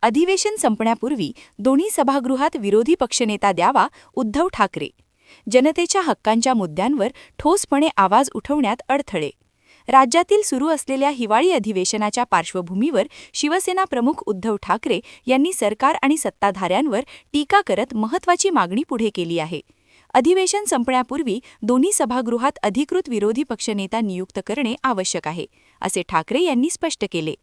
अधिवेशन संपण्यापूर्वी दोन्ही सभागृहात विरोधी पक्षनेता द्यावा, उद्धव ठाकरे. जनतेच्या हक्कांच्या मुद्द्यांवर ठोसपणे आवाज उठवण्यात अडथळे. राज्यातील सुरू असलेल्या हिवाळी अधिवेशनाच्या पार्श्वभूमीवर शिवसेना प्रमुख उद्धव ठाकरे यांनी सरकार आणि सत्ताधाऱ्यांवर टीका करत महत्त्वाची मागणी पुढे केली आहे. अधिवेशन संपण्यापूर्वी दोन्ही सभागृहात अधिकृत विरोधी पक्षनेता नियुक्त करणे आवश्यक आहे, असे ठाकरे यांनी स्पष्ट केले.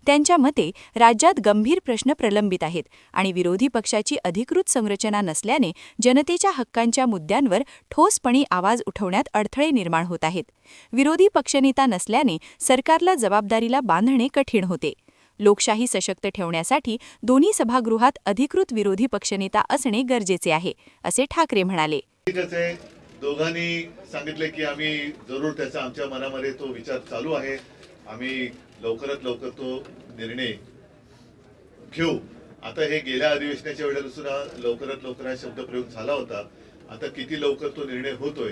त्यांच्या मते राज्यात गंभीर प्रश्न प्रलंबित आहेत आणि विरोधी पक्षाची अधिकृत संरचना नसल्याने जनतेच्या हक्कांच्या मुद्द्यांवर ठोसपणे आवाज उठवण्यात अडथळे निर्माण होत आहेत. विरोधी पक्षनेता नसल्याने सरकारला जबाबदारीला बांधणे कठीण होते. लोकशाही सशक्त ठेवण्यासाठी दोन्ही सभागृहात अधिकृत विरोधी पक्षनेता असणे गरजेचे आहे, असे ठाकरे म्हणाले. दोघांनी सांगितले की आम्ही जरूर त्याचा आमच्या मनामध्ये तो विचार चालू आहे. आम्ही लवकरात लवकर तो निर्णय घेऊ. आता हे गेल्या अधिवेशनाच्या वेळेला सुद्धा लवकरात लवकर हा शब्दप्रयोग झाला होता. आता किती लवकर तो निर्णय होतोय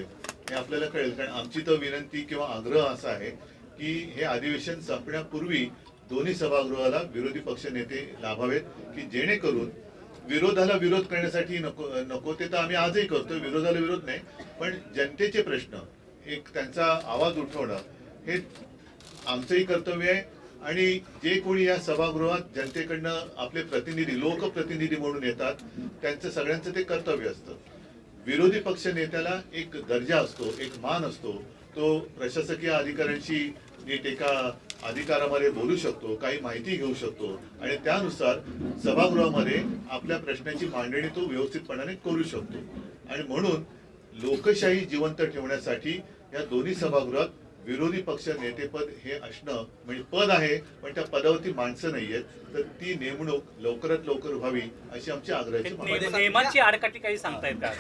हे आपल्याला कळेल. कारण आमची तर विनंती किंवा आग्रह असा आहे की हे अधिवेशन संपण्यापूर्वी दोन्ही सभागृहाला विरोधी पक्ष नेते लाभावेत, की जेणेकरून विरोधाला विरोध करण्यासाठी नको ते तर आम्ही आजही करतो, विरोधाला विरोध नाही, पण जनतेचे प्रश्न एक त्यांचा आवाज उठवणं हे आमचंही कर्तव्य आहे. आणि जे कोणी या सभागृहात जनतेकडनं आपले प्रतिनिधी लोकप्रतिनिधी म्हणून येतात त्यांचं सगळ्यांचं ते कर्तव्य असतं. विरोधी पक्ष नेत्याला एक दर्जा असतो, एक मान असतो. तो प्रशासकीय अधिकाऱ्यांशी नीट एका अधिकारामध्ये बोलू शकतो, काही माहिती घेऊ शकतो आणि त्यानुसार सभागृहामध्ये आपल्या प्रश्नाची मांडणी तो व्यवस्थितपणाने करू शकतो. आणि म्हणून लोकशाही जिवंत ठेवण्यासाठी या दोन्ही सभागृहात विरोधी पक्ष नेतेपद हे असणं म्हणजे पद आहे, पण त्या पदावरती माणसं नाहीयेत, तर ती नेमणूक लवकरात लवकर व्हावी अशी आमची आग्रहाची मागणी. नियमांची आडकाठी काही सांगतायत का?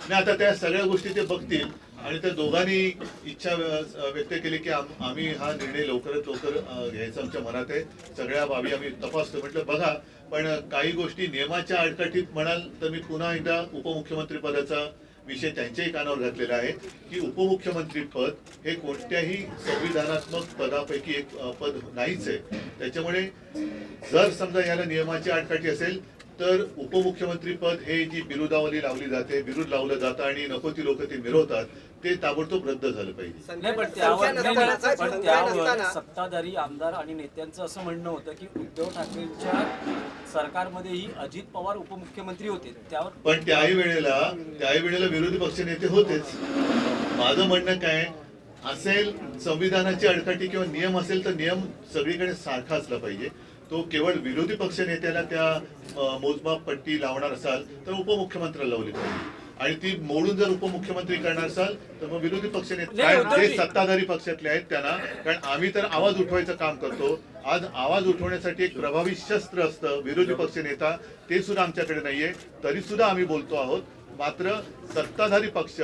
नाही, आता त्या सगळ्या गोष्टी ते बघतील आणि त्या दोघांनी इच्छा व्यक्त केली की आम्ही हा निर्णय लवकरात लवकर घ्यायचा आमच्या मनात आहे. सगळ्या बाबी आम्ही तपासतो. म्हटलं बघा, पण काही गोष्टी नियमाच्या आडकाठीत म्हणाल तर मी पुन्हा एकदा उपमुख्यमंत्री पदाचा विषय त्यांच्याही कानावर घातलेला आहे की उपमुख्यमंत्री पद हे कोणत्याही संविधानात्मक पदापैकी एक पद नाहीच आहे. त्याच्यामुळे जर समजा याला नियमाची आडकाठी असेल तर उपमुख्यमंत्री पद हे जी बिरुदावली लावली जाते, बिरुद लावलं जातं आणि नको ती लोक ते मिरवतात, ते ताबडतोब रद्द झालं पाहिजे. पण त्यावर सत्ताधारी आमदार आणि नेत्यांचं असं म्हणणं होतं की उद्धव ठाकरेंच्या सरकारमध्येही अजित पवार उपमुख्यमंत्री होते. त्यावर पण त्याही वेळेला विरोधी पक्ष नेते होतेच. माझं म्हणणं काय असेल, संविधानाची अडकाठी किंवा नियम असेल तर नियम सगळीकडे सारखा असला पाहिजे. तो केवळ विरोधी पक्ष नेत्याला त्या मोजमाप पट्टी लावणार असाल तर उपमुख्यमंत्र्याला लावली पाहिजे. आणि ती मोडून जर उपमुख्यमंत्री करणार असाल तर मग विरोधी पक्ष नेते जे सत्ताधारी पक्षातले आहेत त्यांना, कारण आम्ही तर आवाज उठवायचं काम करतो. आज आवाज उठवण्यासाठी एक प्रभावी शस्त्र असतं विरोधी पक्ष नेता, ते सुद्धा आमच्याकडे नाहीये, तरी सुद्धा आम्ही बोलतो आहोत. मात्र सत्ताधारी पक्ष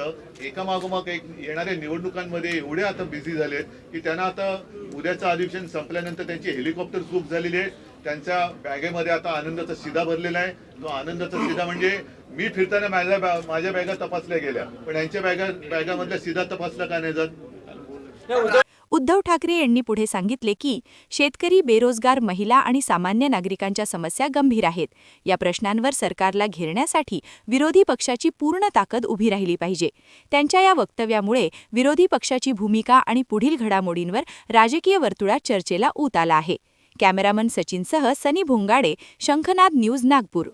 एकामागोमाग एक येणाऱ्या निवडणुकांमध्ये एवढे आता बिझी झालेत की त्यांना आता उद्याचं अधिवेशन संपल्यानंतर त्यांची हेलिकॉप्टर बुक झालेली आहे. त्यांच्या बॅगेमध्ये आता आनंदाचा शिधा भरलेला आहे. तो आनंदाचा शिधा म्हणजे मी फिरताना माझ्या बॅगा तपासल्या गेल्या, पण यांच्या बॅगामधल्या शिधा तपासला का नाही जात? उद्धव ठाकरे यांनी पुढे सांगितले की शेतकरी, बेरोजगार, महिला आणि सामान्य नागरिकांच्या समस्या गंभीर आहेत. या प्रश्नांवर सरकारला घेरण्यासाठी विरोधी पक्षाची पूर्ण ताकद उभी राहिली पाहिजे. त्यांच्या या वक्तव्यामुळे विरोधी पक्षाची भूमिका आणि पुढील घडामोडींवर राजकीय वर्तुळात चर्चेला ऊत आला आहे. कॅमेरामन सचिनसह सनी भोंगाडे, शंखनाद न्यूज, नागपूर.